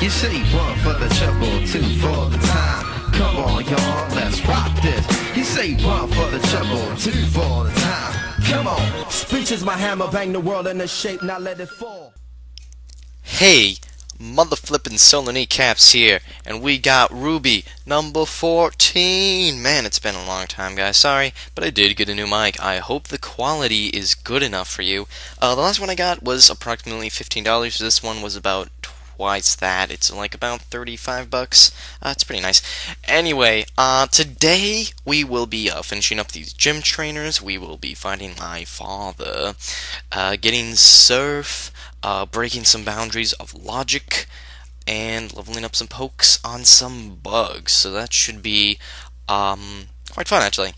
You say one for the trouble, two for the time. Come on, y'all, let's rock this. You say one for the trouble, two for the time. Come on. Speech is my hammer, bang the world into shape, now let it fall. Hey, mother flippin' Solo Kneecaps here, and we got Ruby number 14. Man, it's been a long time, guys. Sorry, but I did get a new mic. I hope the quality is good enough for you. The last one I got was approximately $15. This one was about twice that. It's like about 35 bucks. It's pretty nice. Anyway, today we will be finishing up these gym trainers. We will be finding my father, getting surf, breaking some boundaries of logic, and leveling up some pokes on some bugs. So that should be quite fun, actually.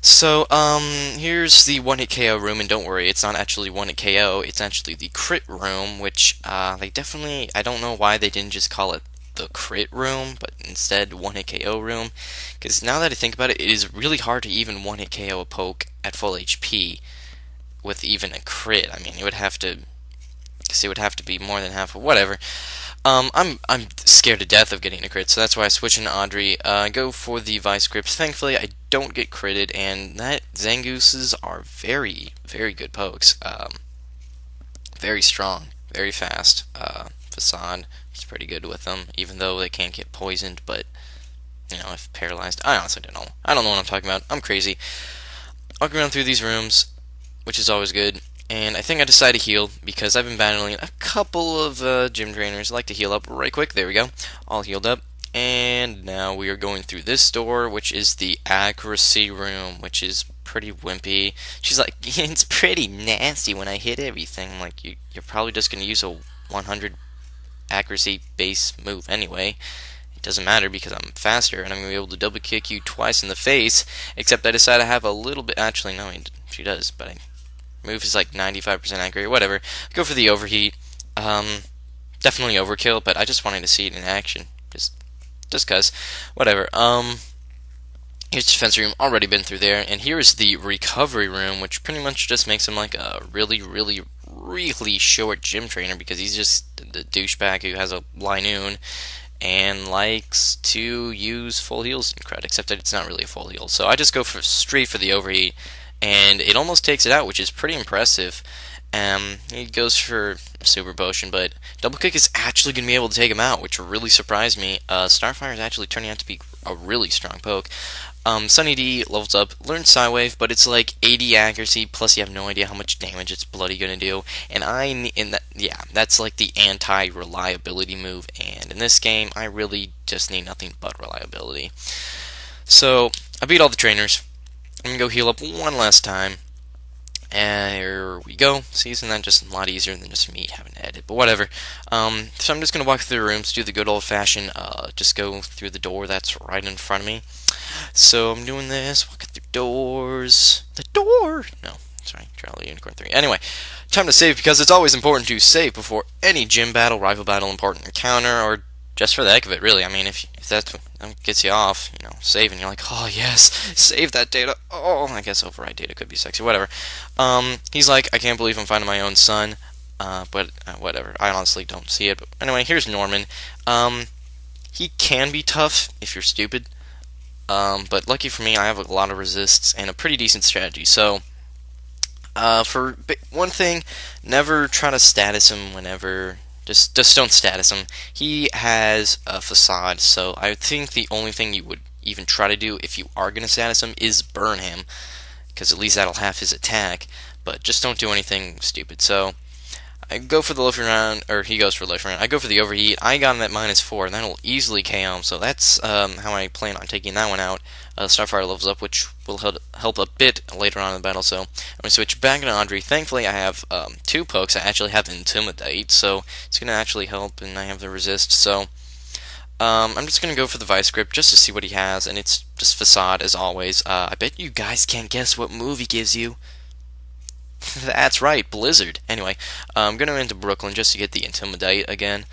So, here's the one-hit KO room, and don't worry, it's not actually one-hit KO, it's actually the crit room, which, they definitely, I don't know why they didn't just call it the crit room, but instead one-hit KO room, because now that I think about it, it is really hard to even one-hit KO a poke at full HP with even a crit. I mean, it would have to be more than half, or whatever. I'm scared to death of getting a crit, so that's why I switch into Audrey. Go for the Vice Grips. Thankfully, I don't get critted, and that Zangooses are very, very good pokes. Very strong, very fast. Facade is pretty good with them, even though they can't get poisoned, but, you know, if paralyzed, I honestly don't know. I don't know what I'm talking about. I'm crazy. Walking around through these rooms, which is always good. And I think I decided to heal, because I've been battling a couple of gym trainers. I like to heal up right quick. There we go. All healed up. And now we are going through this door, which is the accuracy room, which is pretty wimpy. She's like, it's pretty nasty when I hit everything. I'm like, you're probably just going to use a 100 accuracy base move anyway. It doesn't matter because I'm faster, and I'm going to be able to double kick you twice in the face, except I decide to have a little bit... Actually, no, she does, but move is like 95% accurate, whatever. Go for the overheat. Definitely overkill, but I just wanted to see it in action. Just cuz. Whatever. Here's the defense room. Already been through there. And here is the recovery room, which pretty much just makes him like a really, really, really short gym trainer, because he's just the douchebag who has a Linoon and likes to use full heals and cred, except that it's not really a full heal. So I just go straight for the overheat, and it almost takes it out, which is pretty impressive. He goes for Super Potion, but Double Kick is actually going to be able to take him out, which really surprised me. Starfire is actually turning out to be a really strong poke. Sunny D levels up, learns Psywave, but it's like 80 accuracy, plus you have no idea how much damage it's bloody going to do. And that's like the anti-reliability move, and in this game, I really just need nothing but reliability. So, I beat all the trainers. I'm going to go heal up one last time. And here we go. See, isn't that just a lot easier than just me having to edit? But whatever. So I'm just going to walk through the rooms, do the good old-fashioned, just go through the door that's right in front of me. So I'm doing this, walking through doors. The door! No, sorry, Travel Unicorn 3. Anyway, time to save, because it's always important to save before any gym battle, rival battle, important encounter, or just for the heck of it, really. I mean, if that gets you off, you know, saving, you're like, oh yes, save that data. Oh, I guess override data could be sexy, whatever. He's like, I can't believe I'm finding my own son, but whatever. I honestly don't see it. But anyway, here's Norman. He can be tough if you're stupid, but lucky for me, I have a lot of resists and a pretty decent strategy. So, for one thing, never try to status him whenever. Just don't status him. He has a facade, so I think the only thing you would even try to do if you are going to status him is burn him, because at least that'll half his attack, but just don't do anything stupid. So I go for the lift round, or he goes for the lift round. I go for the overheat. I got him at -4, and that'll easily KO him, so that's how I plan on taking that one out. Starfire levels up, which will help a bit later on in the battle, so I'm going to switch back into Audrey. Thankfully, I have 2 pokes. I actually have Intimidate, so it's going to actually help, and I have the Resist, so I'm just going to go for the Vice Grip just to see what he has, and it's just Facade, as always. I bet you guys can't guess what move he gives you. That's right, Blizzard. Anyway, I'm going to into Brooklyn just to get the Intimidate again,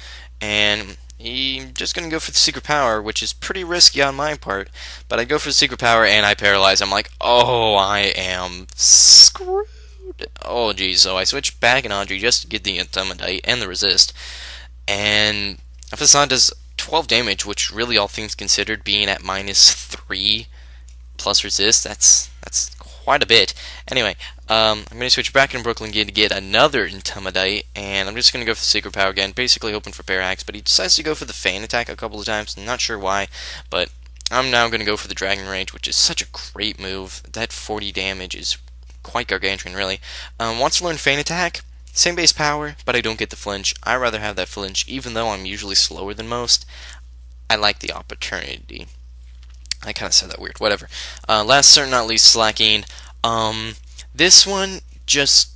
and I'm just going to go for the Secret Power, which is pretty risky on my part, but I go for the Secret Power and I paralyze. I'm like, oh, I am screwed. Oh, geez. So I switch back in Audrey just to get the Intimidate and the Resist, and Facade does 12 damage, which really, all things considered, being at -3 plus resist, that's quite a bit. Anyway, I'm going to switch back in Brooklyn Gate to get another Intimidate, and I'm just going to go for the Secret Power again, basically hoping for Parallax, but he decides to go for the Feint attack a couple of times, not sure why, but I'm now going to go for the Dragon Rage, which is such a great move. That 40 damage is quite gargantuan, really. Wants to learn Feint attack, same base power, but I don't get the flinch. I rather have that flinch, even though I'm usually slower than most. I like the opportunity. I kind of said that weird. Whatever. Last, certainly not least, Slacking. This one just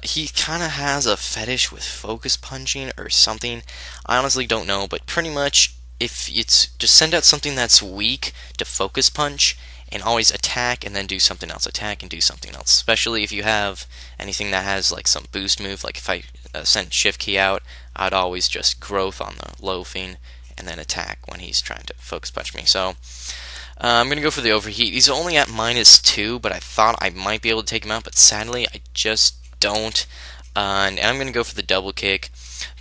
he kind of has a fetish with focus punching or something. I honestly don't know, but pretty much if it's just send out something that's weak to focus punch and always attack and then do something else, attack and do something else. Especially if you have anything that has like some boost move, like if I send shift key out, I'd always just growth on the loafing and then attack when he's trying to focus punch me. So I'm going to go for the overheat. He's only at -2, but I thought I might be able to take him out, but sadly I just don't. And I'm going to go for the double kick.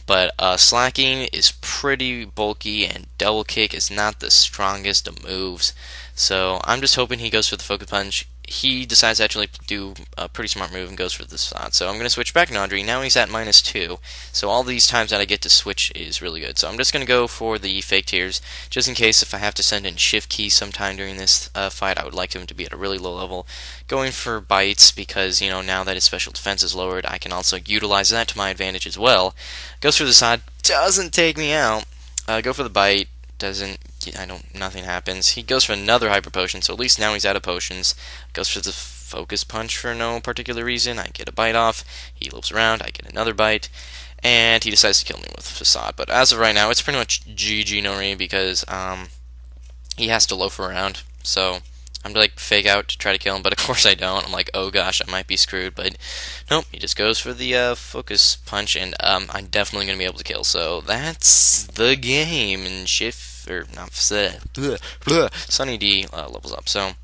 But Slacking is pretty bulky, and double kick is not the strongest of moves. So I'm just hoping he goes for the focus punch. He decides to actually do a pretty smart move and goes for the Facade. So I'm going to switch back to Naundry. Now he's at -2. So all these times that I get to switch is really good. So I'm just going to go for the Fake Tears, just in case if I have to send in Shift Key sometime during this fight, I would like him to be at a really low level. Going for Bites, because, you know, now that his special defense is lowered, I can also utilize that to my advantage as well. Goes for the Facade, doesn't take me out. Go for the Bite. Nothing happens. He goes for another Hyper Potion, so at least now he's out of potions. Goes for the Focus Punch for no particular reason. I get a bite off. He loops around. I get another bite. And he decides to kill me with Facade. But as of right now, it's pretty much GG Nori, because he has to loaf around. So I'm like fake out to try to kill him, but of course I don't. I'm like, oh gosh, I might be screwed. But nope, he just goes for the Focus Punch, and I'm definitely going to be able to kill. So that's the game. And Sunny D levels up. So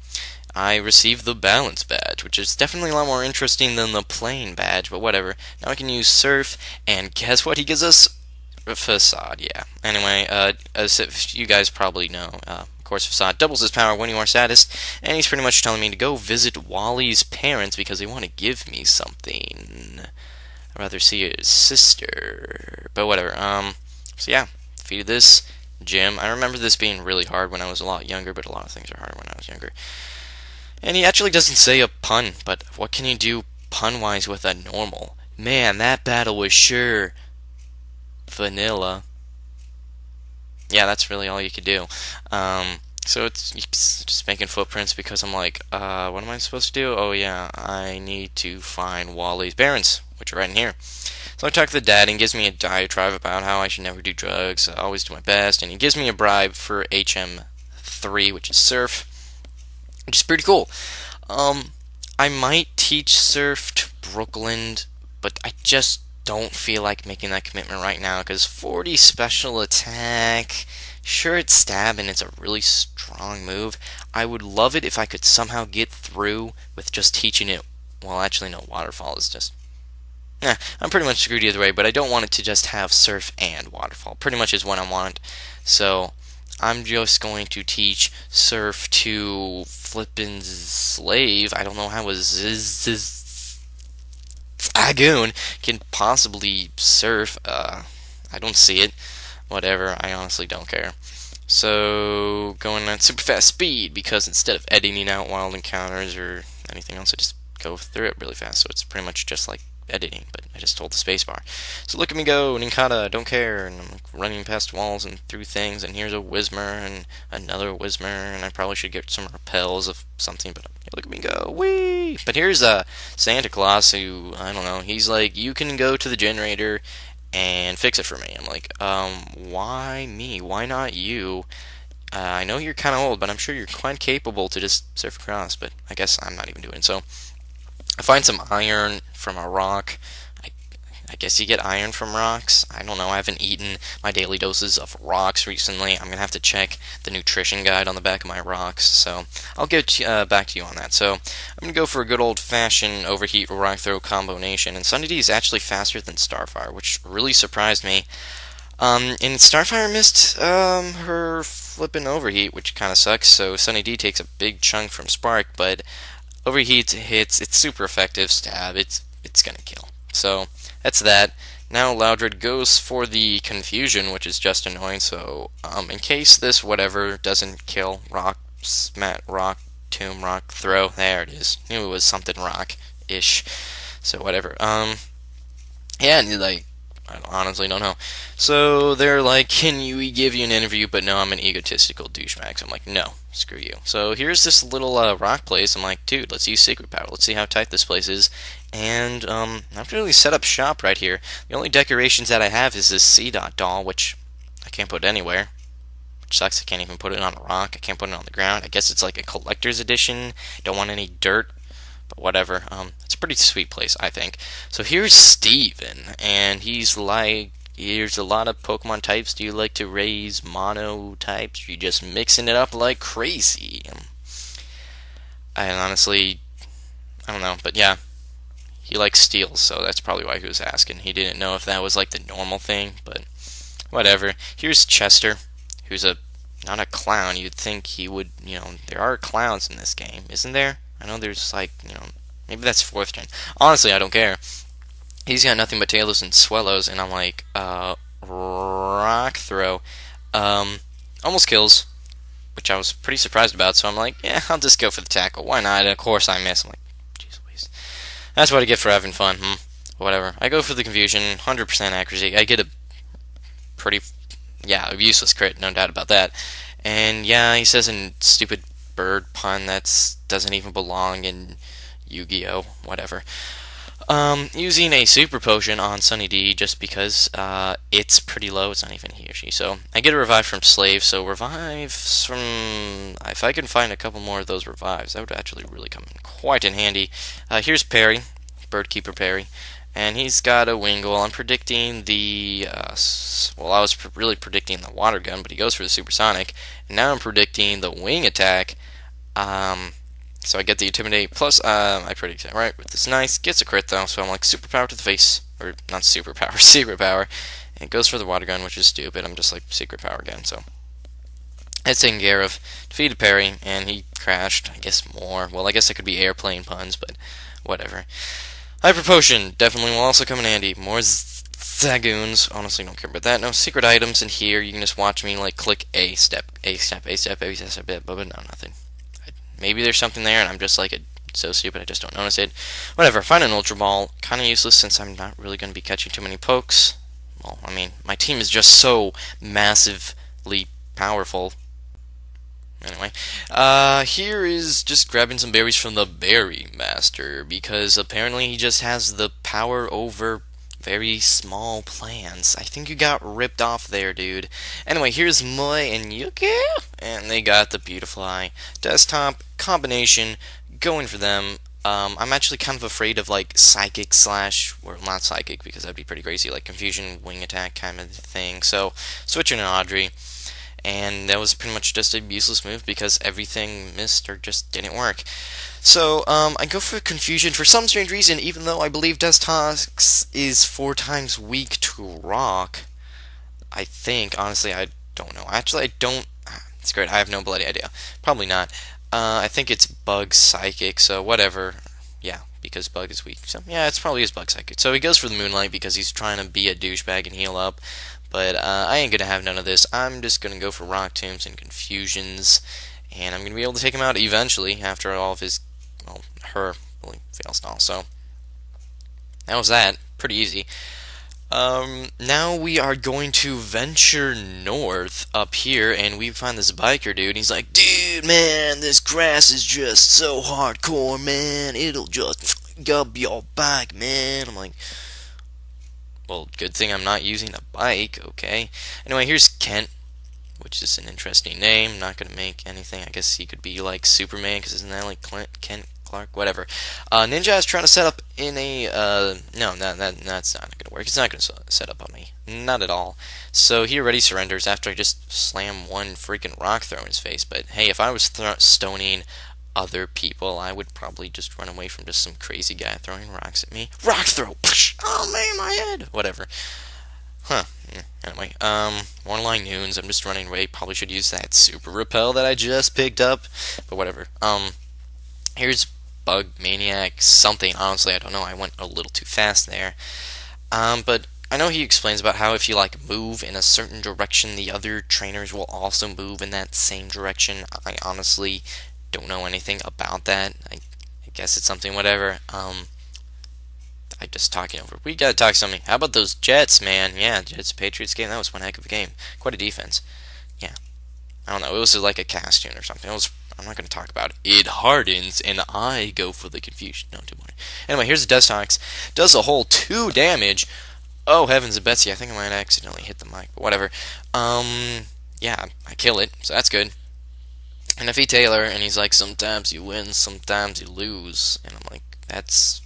I received the Balance Badge, which is definitely a lot more interesting than the Plain Badge, but whatever. Now I can use Surf, and guess what? He gives us Facade, yeah. Anyway, as if you guys probably know, of course, Facade doubles his power when you are saddest, and he's pretty much telling me to go visit Wally's parents because they want to give me something. I'd rather see his sister, but whatever. So yeah, defeated this gym. I remember this being really hard when I was a lot younger, but a lot of things are harder when I was younger. And he actually doesn't say a pun, but what can you do pun-wise with a normal? Man, that battle was sure vanilla. Yeah, that's really all you could do. So it's just making footprints because I'm like, what am I supposed to do? Oh yeah, I need to find Wally's parents, which are right in here. So I talk to the dad, and he gives me a diatribe about how I should never do drugs, always do my best, and he gives me a bribe for HM3, which is Surf, which is pretty cool. I might teach Surf to Brooklyn, but I just don't feel like making that commitment right now, because 40 special attack, sure, it's stab and it's a really strong move. I would love it if I could somehow get through with just teaching it. Well, actually no, Waterfall is just, I'm pretty much screwed either way, but I don't want it to just have Surf and Waterfall. Pretty much is what I want. So I'm just going to teach Surf to flippin' Slave. I don't know how a Agoon can possibly Surf. I don't see it. Whatever, I honestly don't care. So, going at super fast speed, because instead of editing out wild encounters or anything else, I just go through it really fast. So it's pretty much just like editing, but I just hold the spacebar. So look at me go, Ninkata, I don't care, and I'm running past walls and through things, and here's a Whismer, and another Whismer, and I probably should get some repels of something, but look at me go, whee! But here's Santa Claus, who, I don't know, he's like, you can go to the generator and fix it for me. I'm like, why me? Why not you? I know you're kind of old, but I'm sure you're quite capable to just surf across, but I guess I'm not even doing it. So I find some iron from a rock. I guess you get iron from rocks. I don't know. I haven't eaten my daily doses of rocks recently. I'm going to have to check the nutrition guide on the back of my rocks. So I'll get back to you on that. So I'm going to go for a good old-fashioned overheat rock throw combination. And Sunny D is actually faster than Starfire, which really surprised me. And Starfire missed her flipping overheat, which kind of sucks. So Sunny D takes a big chunk from Spark, but overheat hits. It's super effective stab. It's gonna kill. So that's that. Now Loudred goes for the confusion, which is just annoying. So in case this whatever doesn't kill Rock, Smat, Rock, Tomb, Rock, Throw. There it is. Knew it was something rock-ish. So whatever. Yeah, and like I honestly don't know. So they're like, can we give you an interview? But no, I'm an egotistical douchebag. So I'm like, no, screw you. So here's this little rock place. I'm like, dude, let's use secret power. Let's see how tight this place is. And I've really set up shop right here. The only decorations that I have is this C-Dot doll, which I can't put anywhere. Which sucks. I can't even put it on a rock. I can't put it on the ground. I guess it's like a collector's edition. Don't want any dirt. But whatever. It's a pretty sweet place, I think. So here's Steven, and he's like, here's a lot of Pokemon types. Do you like to raise mono types? You're just mixing it up like crazy. I honestly, I don't know, but yeah, he likes steals, so that's probably why he was asking. He didn't know if that was like the normal thing, but whatever. Here's Chester, who's not a clown. You'd think he would, there are clowns in this game, isn't there? I know there's like, maybe that's 4th gen. Honestly, I don't care. He's got nothing but Taillows and Swellows, and I'm like, Rock Throw. Almost kills, which I was pretty surprised about, so I'm like, yeah, I'll just go for the tackle. Why not? And of course I miss. I'm like, jeez Louise. That's what I get for having fun, Whatever. I go for the confusion, 100% accuracy. I get a pretty, useless crit, no doubt about that. And yeah, he says a stupid bird pun that doesn't even belong in Yu-Gi-Oh! Whatever. Using a super potion on Sunny D just because it's pretty low. It's not even he or she. So I get a revive from Slave. So revives from, if I can find a couple more of those revives, that would actually really come in quite in handy. Here's Perry, Birdkeeper Perry, and he's got a Wingull. I'm predicting the, I was really predicting the Water Gun, but he goes for the Supersonic, and now I'm predicting the Wing Attack. So I get the Intimidate, plus I predict it right with this nice, gets a crit though, so I'm like superpower to the face, or not superpower, secret power, and it goes for the Water Gun, which is stupid. I'm just like secret power again, so that's taken care of. Defeated Perry, and he crashed, I guess more. Well, I guess it could be airplane puns, but whatever. Hyper Potion definitely will also come in handy. More Zagoons, honestly don't care about that. No secret items in here, you can just watch me like click A step, A step, A step, A step, but no, nothing. Maybe there's something there, and I'm just like so stupid I just don't notice it. Whatever, find an Ultra Ball. Kind of useless since I'm not really going to be catching too many pokes. Well, I mean, my team is just so massively powerful. Anyway, here is just grabbing some berries from the Berry Master, because apparently he just has the power over very small plants. I think you got ripped off there, dude. Anyway, here's Moy and Yuki, and they got the Beautifly desktop combination going for them. I'm actually kind of afraid of like Psychic / well, not Psychic because that'd be pretty crazy, like Confusion, Wing Attack kind of thing. So switching to Audrey, and that was pretty much just a useless move because everything missed or just didn't work. So, I go for Confusion for some strange reason, even though I believe Dustox is 4 times weak to Rock. I think, honestly, I don't know. Actually, I don't, it's great, I have no bloody idea. Probably not. I think it's Bug Psychic, so whatever. Yeah, because Bug is weak. So, yeah, it's probably his Bug Psychic. So he goes for the Moonlight because he's trying to be a douchebag and heal up. But, I ain't gonna have none of this. I'm just gonna go for Rock Tombs and Confusions. And I'm gonna be able to take him out eventually after all of his, well, her really fail stall. So that was that. Pretty easy. Now we are going to venture north up here, and we find this biker dude. He's like, dude, man, this grass is just so hardcore, man. It'll just gub your bike, man. I'm like, well, good thing I'm not using a bike, okay. Anyway, here's Kent, which is an interesting name. Not gonna make anything. I guess he could be like Superman, because isn't that like Kent Clark? Whatever. Ninja is trying to set up in a no, that's not gonna work. It's not gonna set up on me, not at all. So he already surrenders after I just slam one freaking rock throw in his face. But hey, if I was stoning other people, I would probably just run away from just some crazy guy throwing rocks at me. Rock throw! Oh man, my head! Whatever. Huh. Anyway. Anyway, Warline Noons, I'm just running away. Probably should use that Super Repel that I just picked up, but whatever. Here's Bug Maniac something. Honestly, I don't know. I went a little too fast there. But I know he explains about how if you like move in a certain direction, the other trainers will also move in that same direction. I honestly don't know anything about that. I guess it's something, whatever. I just talking over. We gotta talk something. How about those Jets, man? Yeah, Jets Patriots game. That was one heck of a game. Quite a defense. Yeah. I don't know. It was like a cast tune or something. I'm not gonna talk about it. It hardens, and I go for the confusion. No, too much. Anyway, here's the Dustox. Does a whole 2 damage. Oh heavens and Betsy! I think I might accidentally hit the mic, but whatever. Yeah, I kill it, so that's good. And Effie Taylor, and he's like, sometimes you win, sometimes you lose, and I'm like, that's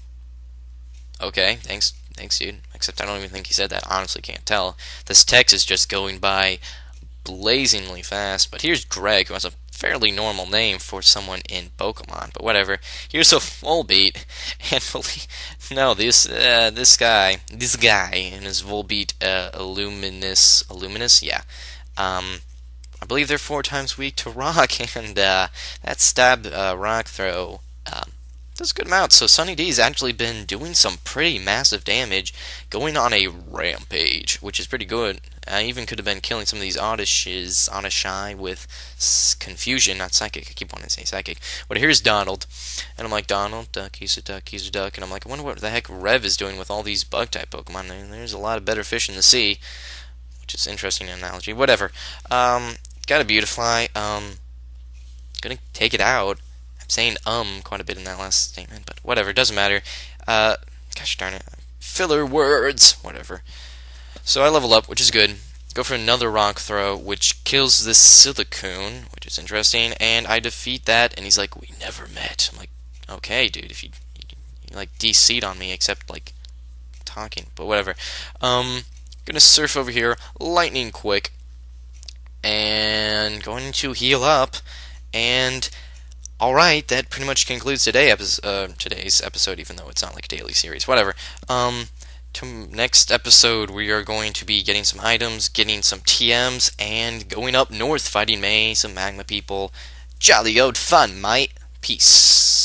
okay. Thanks, dude. Except I don't even think he said that. Honestly, can't tell. This text is just going by blazingly fast. But here's Greg, who has a fairly normal name for someone in Pokemon, but whatever. Here's a Volbeat, and no, this guy in his Volbeat Illuminous, yeah. I believe they're 4 times weak to rock, and that stab rock throw does a good amount. So Sunny D's actually been doing some pretty massive damage, going on a rampage, which is pretty good. I even could have been killing some of these Oddish with confusion, not psychic. I keep wanting to say psychic. But here's Donald, and I'm like, Donald, duck, he's a duck, he's a duck, and I'm like, I wonder what the heck Rev is doing with all these bug type Pokemon. And there's a lot of better fish in the sea, which is interesting analogy. Whatever. Got a Beautifly. Gonna take it out. I'm saying quite a bit in that last statement, but whatever, it doesn't matter. Gosh darn it. Filler words. Whatever. So I level up, which is good. Go for another rock throw, which kills this Silicoon, which is interesting, and I defeat that, and he's like, we never met. I'm like, okay, dude, if you like DC'd on me, except like talking, but whatever. Gonna surf over here, lightning quick, and going to heal up, and alright, that pretty much concludes today's episode, even though it's not like a daily series, whatever. Next episode, we are going to be getting some items, getting some TMs, and going up north, fighting May, some magma people. Jolly old fun, mate. Peace.